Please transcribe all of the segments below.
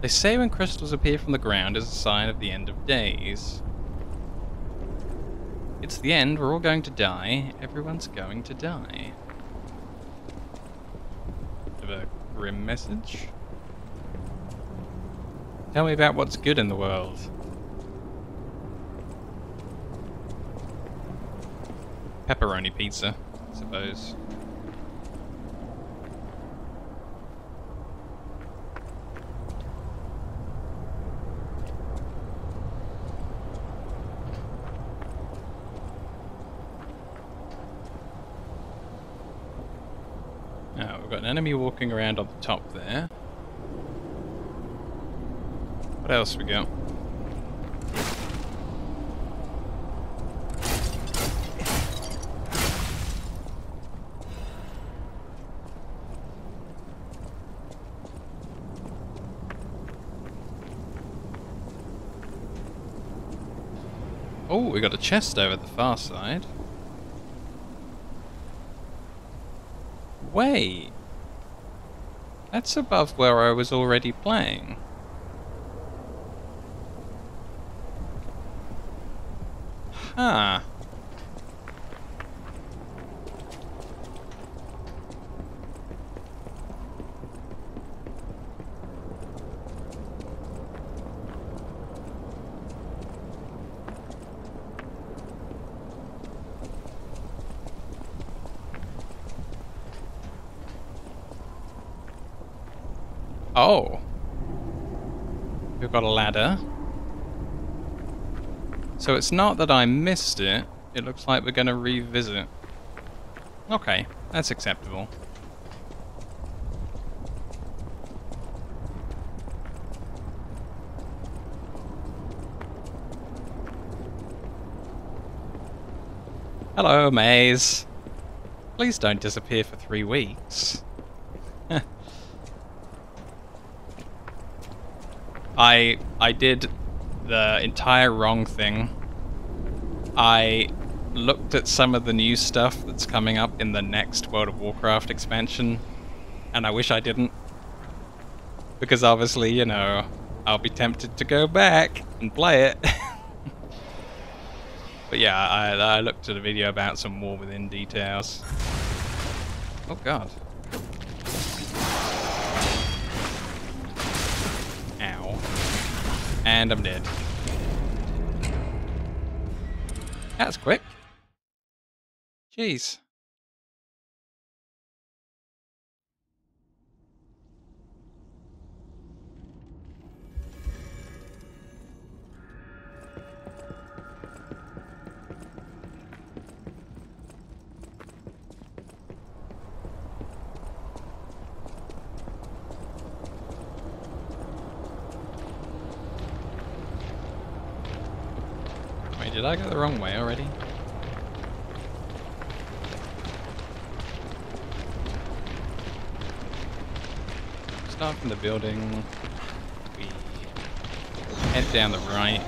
They say when crystals appear from the ground is a sign of the end of days. It's the end, we're all going to die. Everyone's going to die. Bit of a grim message. Tell me about what's good in the world. Pepperoni pizza, I suppose. Now, we've got an enemy walking around on the top there. What else we got? Oh, we got a chest over the far side. Wait. That's above where I was already playing. Huh. Oh. We've got a ladder. So it's not that I missed it, it looks like we're going to revisit. Okay, that's acceptable. Hello, maze. Please don't disappear for 3 weeks. I did the entire wrong thing. I looked at some of the new stuff that's coming up in the next World of Warcraft expansion, and I wish I didn't. Because obviously, you know, I'll be tempted to go back and play it. But yeah, I looked at a video about some War Within details. Oh god. Ow. And I'm dead. That's quick. Jeez. Wait, did I go the wrong way already? Start from the building. We head down the right.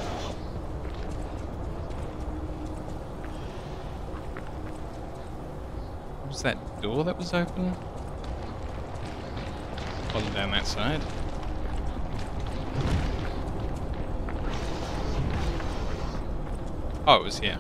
What was that door that was open? Wasn't down that side. Oh, it was here.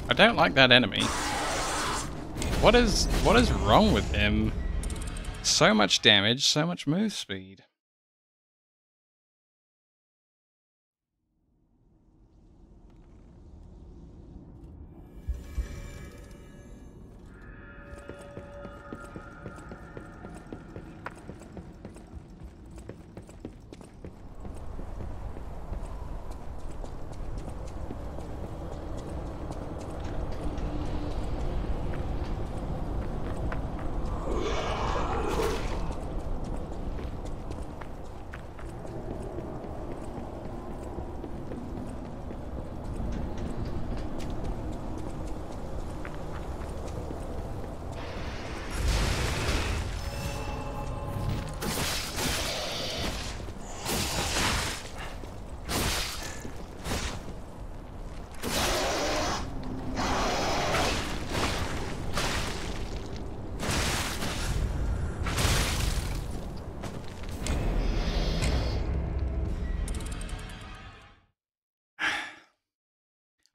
I don't like that enemy. What is wrong with him? So much damage, so much move speed.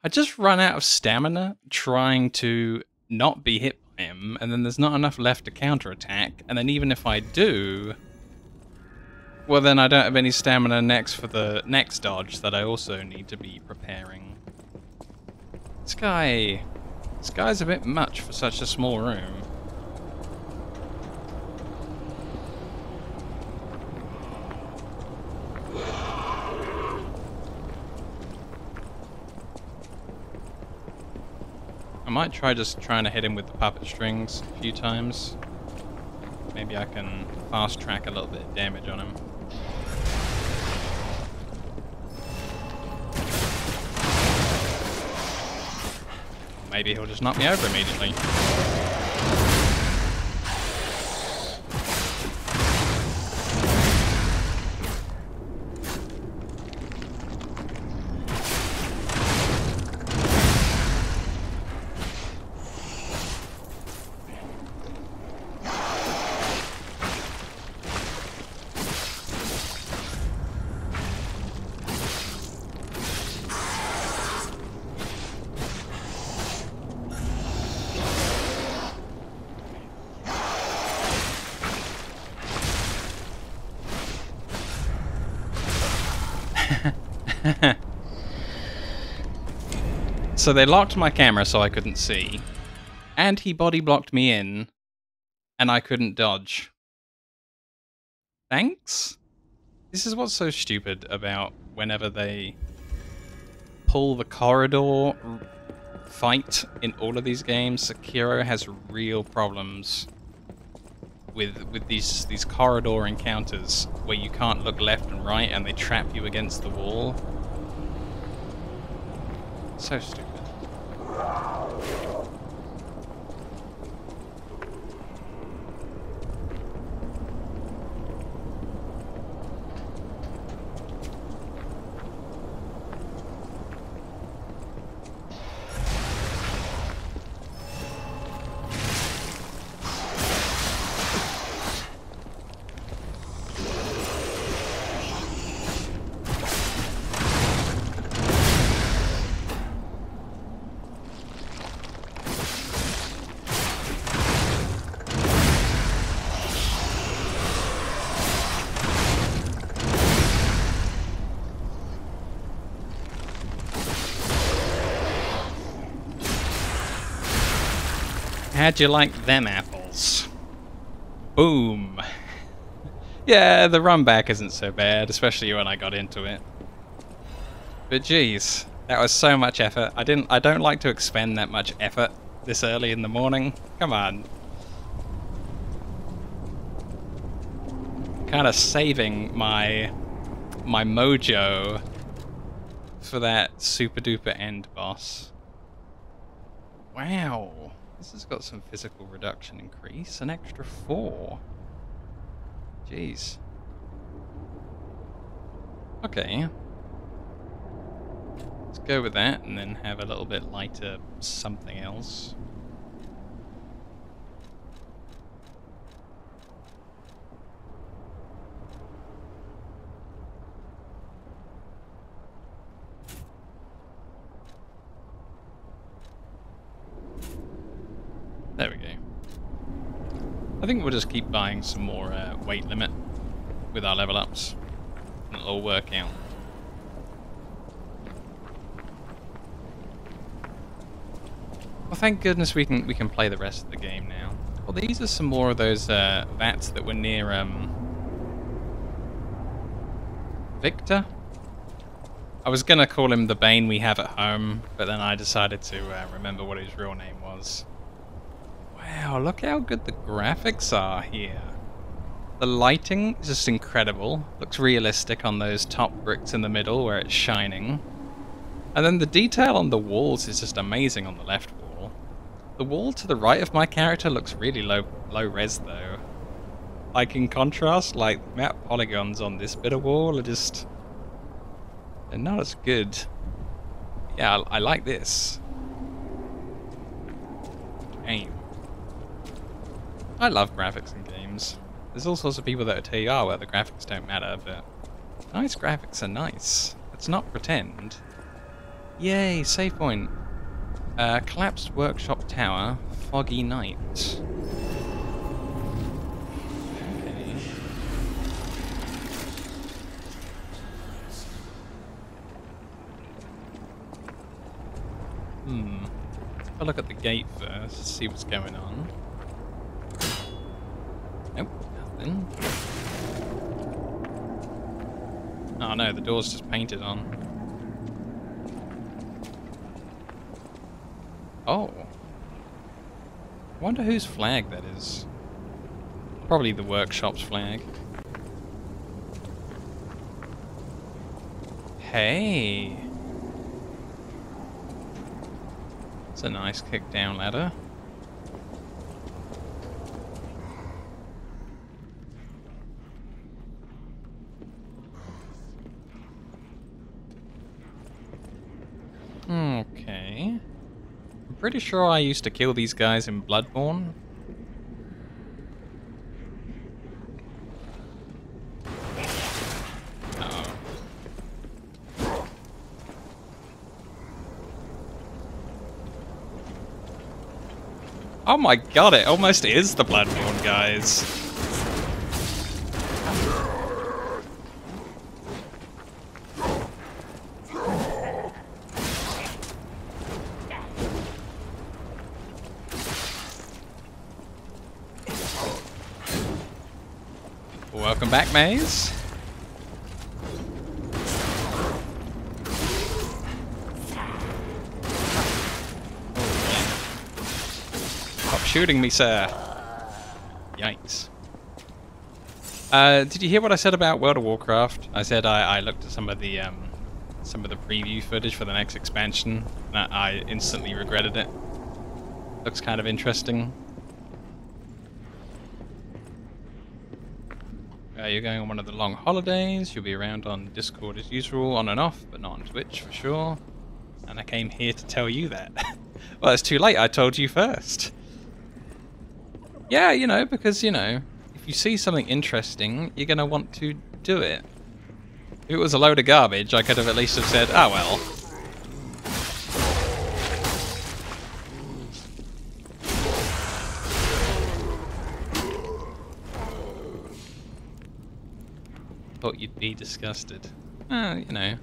I just run out of stamina trying to not be hit by him, and then there's not enough left to counterattack, and then even if I do, well then I don't have any stamina next for the next dodge that I also need to be preparing. This guy's a bit much for such a small room. I might try just trying to hit him with the puppet strings a few times. Maybe I can fast track a little bit of damage on him. Maybe he'll just knock me over immediately. So they locked my camera so I couldn't see, and he body blocked me in, and I couldn't dodge. Thanks? This is what's so stupid about whenever they pull the corridor fight in all of these games. Sekiro has real problems with these corridor encounters where you can't look left and right and they trap you against the wall. So stupid. How'd you like them apples? Boom. Yeah, the run back isn't so bad, especially when I got into it. But geez, that was so much effort. I don't like to expend that much effort this early in the morning. Come on. Kind of saving my mojo for that super duper end boss. Wow. This has got some physical reduction increase, an extra 4. Jeez. Okay. Let's go with that and then have a little bit lighter something else. There we go. I think we'll just keep buying some more weight limit with our level ups. And it'll all work out. Well, thank goodness we can play the rest of the game now. Well, these are some more of those vats that were near Victor. I was gonna call him the Bane we have at home, but then I decided to remember what his real name was. Wow, look how good the graphics are here. The lighting is just incredible. Looks realistic on those top bricks in the middle where it's shining. And then the detail on the walls is just amazing on the left wall. The wall to the right of my character looks really low res though. Like in contrast, like the amount of polygons on this bit of wall are just... they're not as good. Yeah, I like this. Damn. I love graphics in games. There's all sorts of people that will tell you, oh, well, the graphics don't matter, but nice graphics are nice. Let's not pretend. Yay, save point. Collapsed workshop tower, foggy night. Okay. I'll look at the gate first, see what's going on. Nope, nothing. Oh no, the door's just painted on. Oh. I wonder whose flag that is. Probably the workshop's flag. Hey! It's a nice kick down ladder. Okay. I'm pretty sure I used to kill these guys in Bloodborne. Uh-oh. Oh my god, it almost is the Bloodborne guys. Welcome back, Maze. Stop shooting me, sir. Yikes. Did you hear what I said about World of Warcraft? I said I looked at some of the preview footage for the next expansion. And I instantly regretted it. Looks kind of interesting. You're going on one of the long holidays. You'll be around on Discord as usual, on and off, but not on Twitch for sure. And I came here to tell you that. Well, it's too late. I told you first. Yeah, you know, because, you know, if you see something interesting, you're going to want to do it. If it was a load of garbage, I could have at least have said, oh well. Thought you'd be disgusted. You know,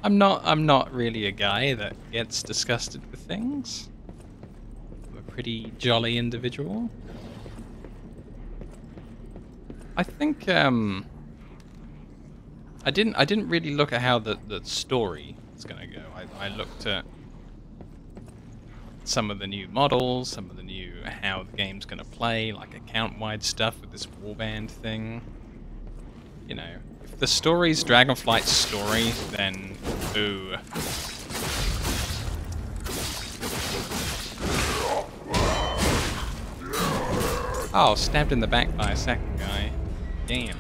I'm not really a guy that gets disgusted with things. I'm a pretty jolly individual. I think I didn't really look at how the story is gonna go. I looked at some of the new models, some of the new how the game's gonna play, like account-wide stuff with this warband thing. You know, if the story's Dragonflight's story, then ooh. Oh, stabbed in the back by a second guy. Damn.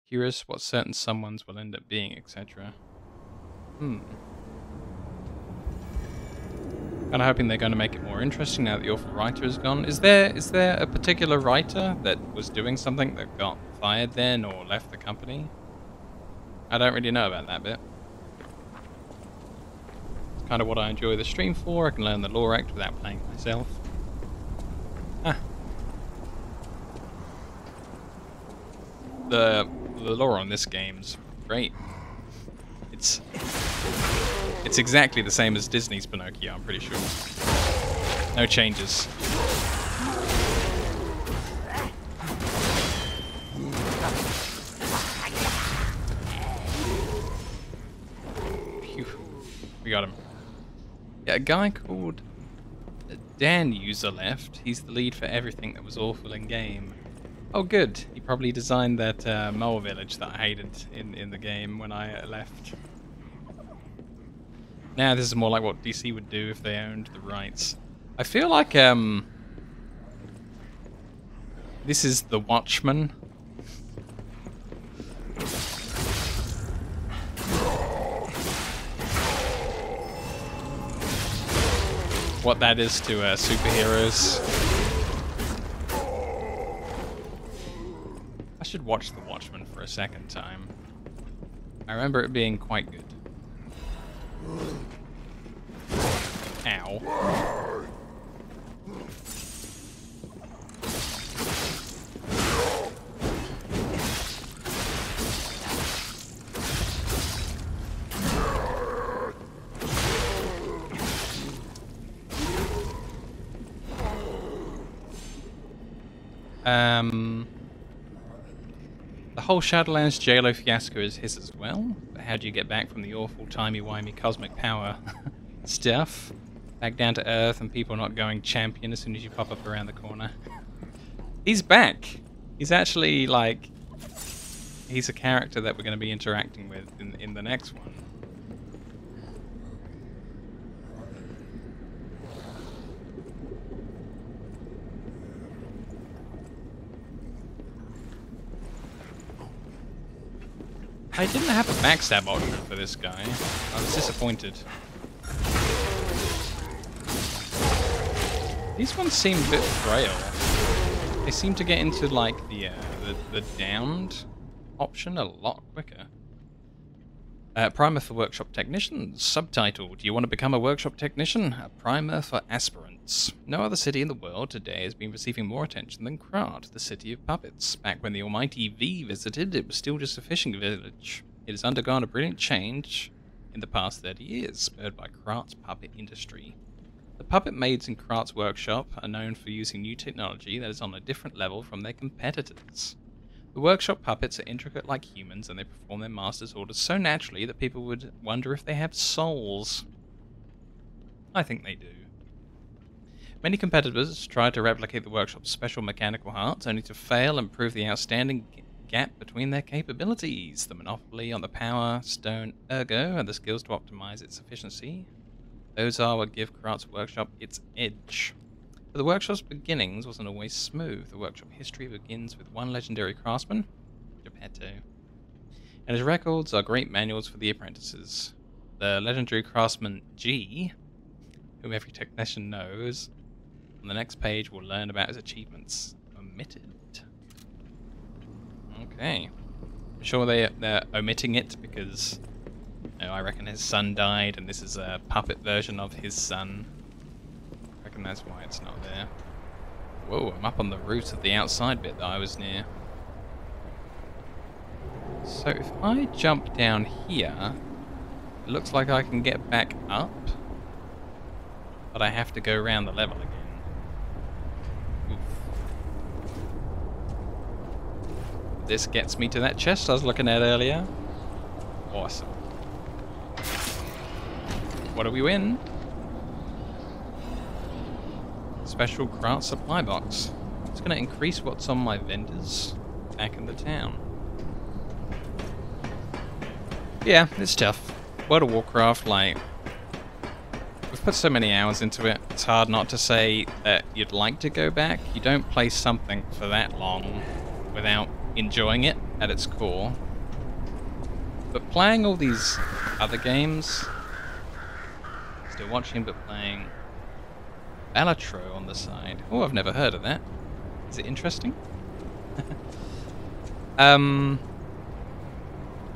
Curious what certain someones will end up being, etc. Kind of hoping they're going to make it more interesting now that the awful writer is gone. Is there a particular writer that was doing something that got fired then or left the company? I don't really know about that bit. It's kind of what I enjoy the stream for. I can learn the lore act without playing it myself. Ah. The lore on this game's great. It's exactly the same as Disney's Pinocchio, I'm pretty sure. No changes. Phew. We got him. Yeah, a guy called Dan User left. He's the lead for everything that was awful in game. Oh good, he probably designed that mole village that I hated in the game when I left. Now this is more like what DC would do if they owned the rights. I feel like this is The Watchmen. What that is to superheroes. I should watch The Watchmen for a second time. I remember it being quite good. Ow. The whole Shadowlands JLo fiasco is his as well, but how do you get back from the awful timey-wimey cosmic power stuff? Back down to Earth and people not going champion as soon as you pop up around the corner. He's back! He's actually, like... He's a character that we're going to be interacting with in the next one. I didn't have a backstab option for this guy. I was disappointed. These ones seem a bit frail. They seem to get into like the downed option a lot quicker. Primer for workshop technicians. Subtitle: Do you want to become a workshop technician? A primer for aspirants. No other city in the world today has been receiving more attention than Krat, the city of puppets. Back when the almighty V visited, it was still just a fishing village. It has undergone a brilliant change in the past 30 years, spurred by Krat's puppet industry. The puppet maids in Krat's workshop are known for using new technology that is on a different level from their competitors. The workshop puppets are intricate like humans, and they perform their master's orders so naturally that people would wonder if they have souls. I think they do. Many competitors try to replicate the workshop's special mechanical hearts, only to fail and prove the outstanding gap between their capabilities. The monopoly on the power, stone, ergo, and the skills to optimize its efficiency. Those are what give Krat's workshop its edge. But the workshop's beginnings wasn't always smooth. The workshop history begins with one legendary craftsman, Geppetto, and his records are great manuals for the apprentices. The legendary craftsman G, whom every technician knows, on the next page we'll learn about his achievements. Omitted. Okay. I'm sure they're omitting it because I reckon his son died and this is a puppet version of his son. I reckon that's why it's not there. Whoa, I'm up on the roof of the outside bit that I was near. So if I jump down here, it looks like I can get back up, but I have to go around the level again. Oof. This gets me to that chest I was looking at earlier. Awesome. What do we win? Special Krat supply box. It's going to increase what's on my vendors back in the town. Yeah, it's tough. World of Warcraft, like, we've put so many hours into it, it's hard not to say that you'd like to go back. You don't play something for that long without enjoying it at its core. But playing all these other games, still watching but playing Balatro on the side. Oh, I've never heard of that. Is it interesting?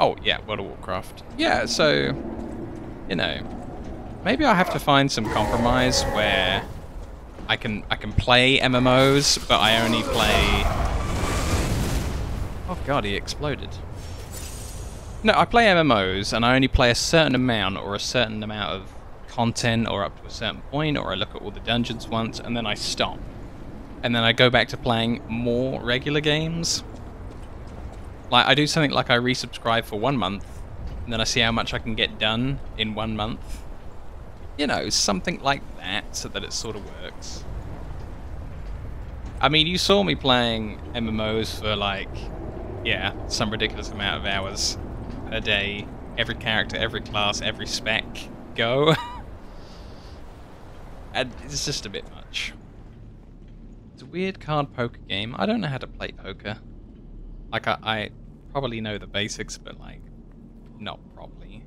Oh, yeah, World of Warcraft. Yeah, so, you know, maybe I have to find some compromise where I can play MMOs, but I only play... Oh god, he exploded. No, I play MMOs, and I only play a certain amount, or a certain amount of content, or up to a certain point, or I look at all the dungeons once, and then I stop. And then I go back to playing more regular games. Like, I do something like I resubscribe for 1 month, and then I see how much I can get done in 1 month. You know, something like that, so that it sort of works. I mean, you saw me playing MMOs for, like, yeah, some ridiculous amount of hours a day. Every character, every class, every spec. Go. And it's just a bit much. It's a weird card poker game. I don't know how to play poker. Like, I probably know the basics, but, like, not properly.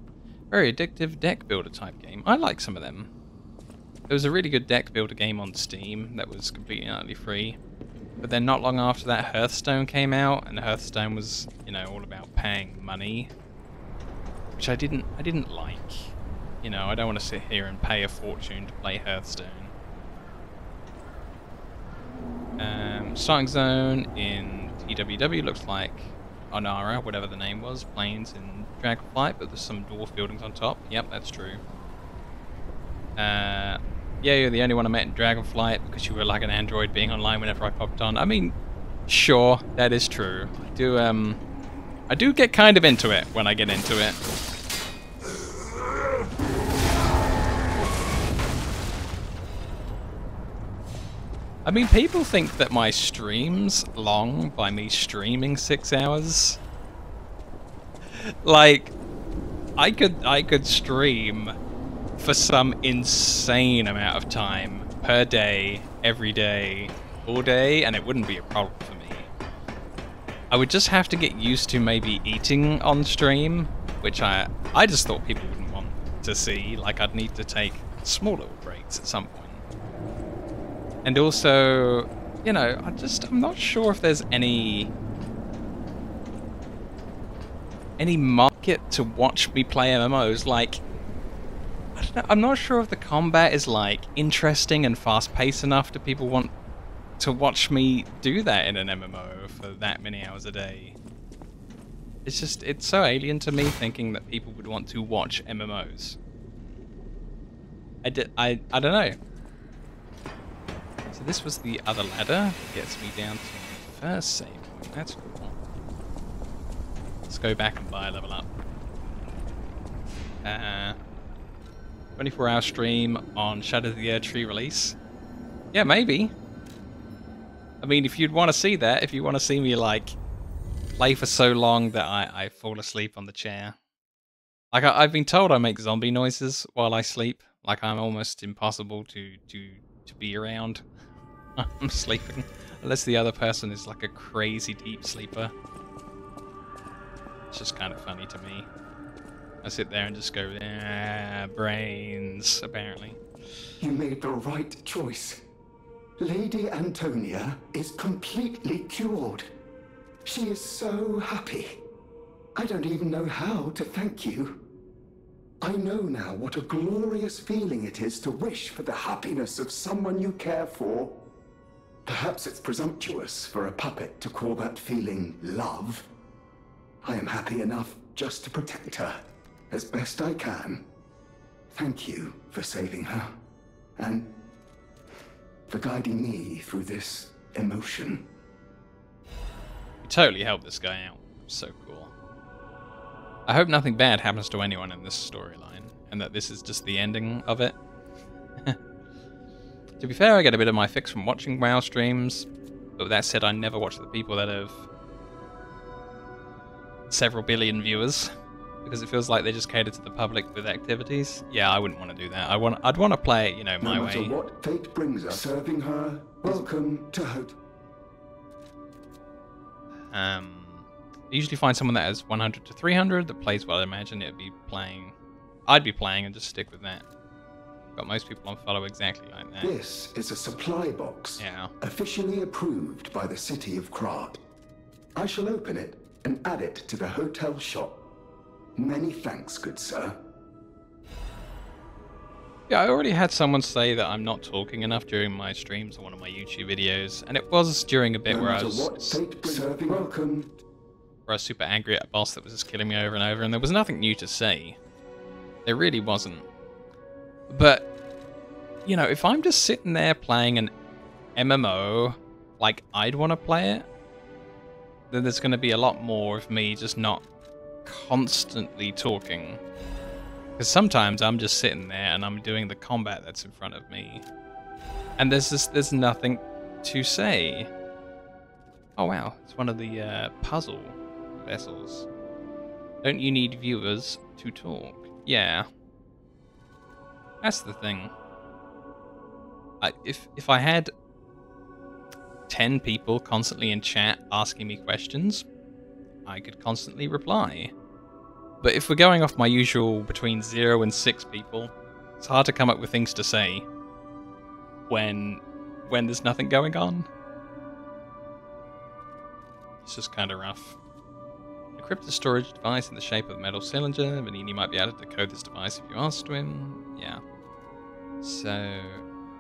Very addictive deck builder type game. I like some of them. There was a really good deck builder game on Steam that was completely and utterly free. But then not long after that, Hearthstone came out, and Hearthstone was, you know, all about paying money. which I didn't like. You know, I don't want to sit here and pay a fortune to play Hearthstone. Starting zone in TWW looks like Onara, whatever the name was, plains in Dragonflight, but there's some dwarf buildings on top. Yep, that's true. Yeah, you're the only one I met in Dragonflight because you were like an android being online whenever I popped on. I mean, sure, that is true. I do get kind of into it when I get into it. I mean, people think that my stream's long by me streaming 6 hours. Like, I could stream for some insane amount of time per day, every day, all day, and it wouldn't be a problem for me. I would just have to get used to maybe eating on stream, which I just thought people wouldn't want to see. Like, I'd need to take small little breaks at some point. And also, you know, I'm not sure if there's any market to watch me play MMOs. Like, I don't know, I'm not sure if the combat is like interesting and fast-paced enough to people want to watch me do that in an MMO for that many hours a day. It's so alien to me thinking that people would want to watch MMOs. I don't know. So this was the other ladder. Gets me down to the first save point. That's cool. Let's go back and buy a level up. 24-hour stream on Shadow of the Erdtree release. Yeah, maybe. I mean, if you'd want to see that, if you want to see me, like, play for so long that I fall asleep on the chair. Like, I've been told I make zombie noises while I sleep. Like, I'm almost impossible to be around. I'm sleeping. Unless the other person is, like, a crazy deep sleeper. It's just kind of funny to me. I sit there and just go, brains, apparently. You made the right choice. Lady Antonia is completely cured. She is so happy. I don't even know how to thank you. I know now what a glorious feeling it is to wish for the happiness of someone you care for. Perhaps it's presumptuous for a puppet to call that feeling love. I am happy enough just to protect her as best I can. Thank you for saving her and for guiding me through this emotion. You totally helped this guy out. So cool. I hope nothing bad happens to anyone in this storyline, and that this is just the ending of it. To be fair, I get a bit of my fix from watching WoW streams, but with that said, I never watch the people that have several billion viewers, because it feels like they just cater to the public with activities. Yeah, I wouldn't want to do that. I'd want to play it, you know, my way. No matter what fate brings us, serving her, welcome to Hope. I usually find someone that has 100 to 300 that plays what I imagine I'd be playing and just stick with that. Got most people on follow exactly like that. This is a supply box, yeah, officially approved by the city of Krat. I shall open it and add it to the hotel shop. Many thanks, good sir. Yeah, I already had someone say that I'm not talking enough during my streams or one of my YouTube videos, and it was during a bit where I was welcome. Where I was super angry at a boss that was just killing me over and over, and there was nothing new to say. There really wasn't. But, you know, if I'm just sitting there playing an MMO like I'd want to play it, then there's going to be a lot more of me just not constantly talking. Because sometimes I'm just sitting there and I'm doing the combat that's in front of me, and there's nothing to say. Oh wow, it's one of the puzzle vessels. Don't you need viewers to talk? Yeah. That's the thing. If I had 10 people constantly in chat asking me questions, I could constantly reply. But if we're going off my usual between 0 and 6 people, it's hard to come up with things to say when there's nothing going on. It's just kind of rough. Encrypt the storage device in the shape of a metal cylinder. Vanini might be able to decode this device if you ask him. Yeah. So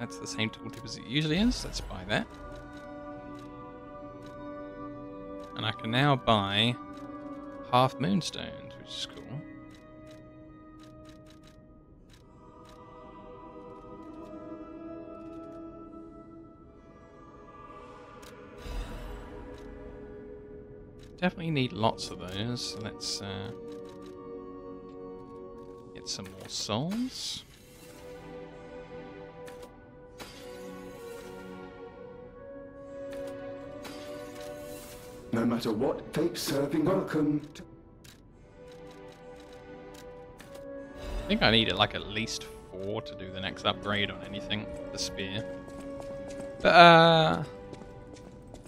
that's the same tooltip as it usually is. Let's buy that. And I can now buy half moonstones, which is cool. Definitely need lots of those. So let's get some more souls. No matter what fate's serving, welcome to... I think I need like at least 4 to do the next upgrade on anything. The spear. But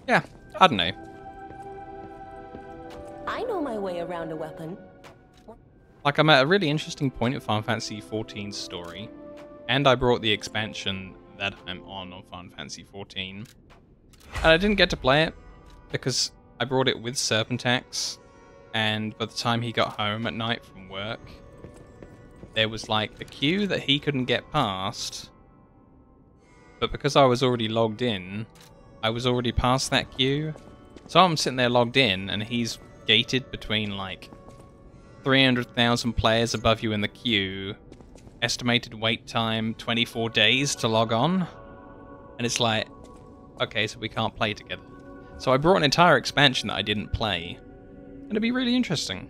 yeah, I don't know. I know my way around a weapon. Like, I'm at a really interesting point of Final Fantasy XIV's story, and I brought the expansion that I'm on Final Fantasy XIV, and I didn't get to play it because I brought it with Serpentax, and by the time he got home at night from work, there was like a queue that he couldn't get past, but because I was already logged in, I was already past that queue, so I'm sitting there logged in, and he's gated between like 300,000 players above you in the queue, estimated wait time 24 days to log on, and it's like, okay, so we can't play together. So I brought an entire expansion that I didn't play, and it'd be really interesting.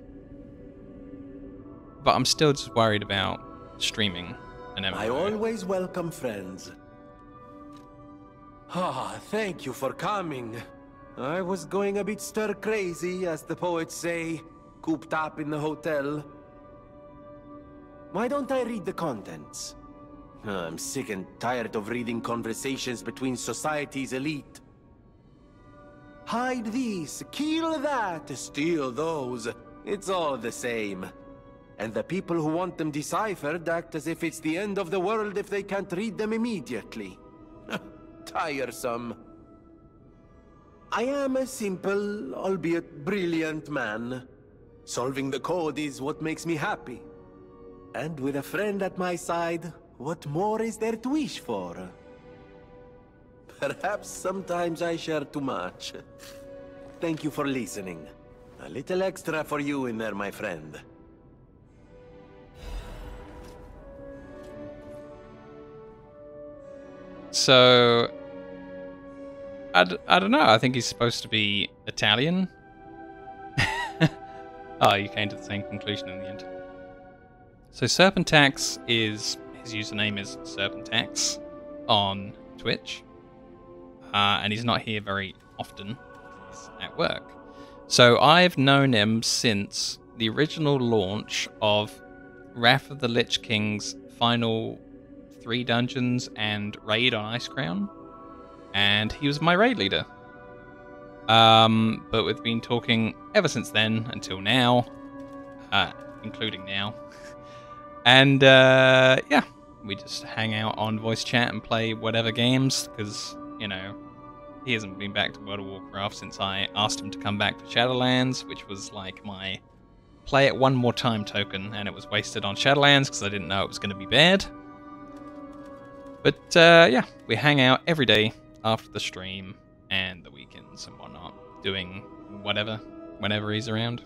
But I'm still just worried about streaming and everything. I always welcome friends. Ah, thank you for coming. I was going a bit stir-crazy, as the poets say, cooped up in the hotel. Why don't I read the contents? I'm sick and tired of reading conversations between society's elite. Hide these, kill that, steal those. It's all the same. And the people who want them deciphered act as if it's the end of the world if they can't read them immediately. Tiresome. I am a simple, albeit brilliant man. Solving the code is what makes me happy. And with a friend at my side, what more is there to wish for? Perhaps sometimes I share too much. Thank you for listening. A little extra for you in there, my friend. So, I don't know. I think he's supposed to be Italian. Oh, you came to the same conclusion in the end. So Serpentax is, his username is Serpentax on Twitch. And he's not here very often. He's at work. So I've known him since the original launch of Wrath of the Lich King's final 3 dungeons and raid on Icecrown. And he was my raid leader. But we've been talking ever since then until now, including now. And yeah, we just hang out on voice chat and play whatever games, because, you know, he hasn't been back to World of Warcraft since I asked him to come back to Shadowlands, which was like my play it one more time token, and it was wasted on Shadowlands because I didn't know it was going to be bad. But yeah, we hang out every day after the stream and the weekends and whatnot, doing whatever, whenever he's around.